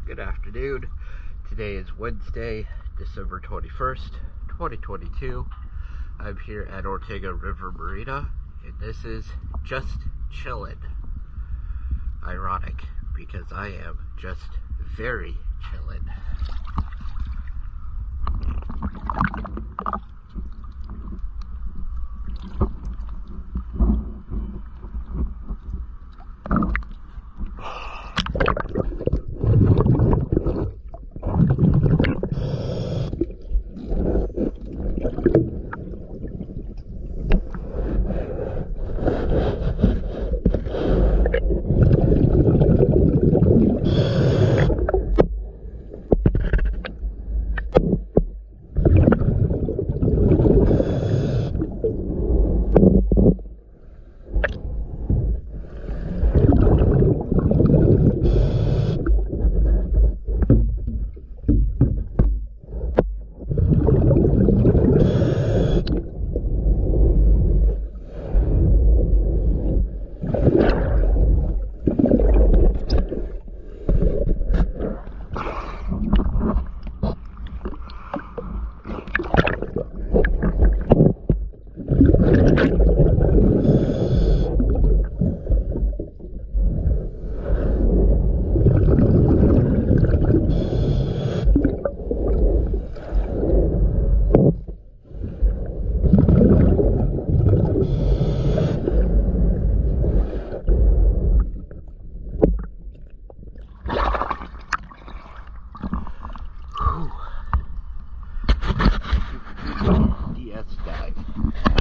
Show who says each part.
Speaker 1: Good afternoon. Today is Wednesday, December 21st, 2022. I'm here at Ortega River Marina, and this is Just Chillin'. Ironic, because I am just very chillin'.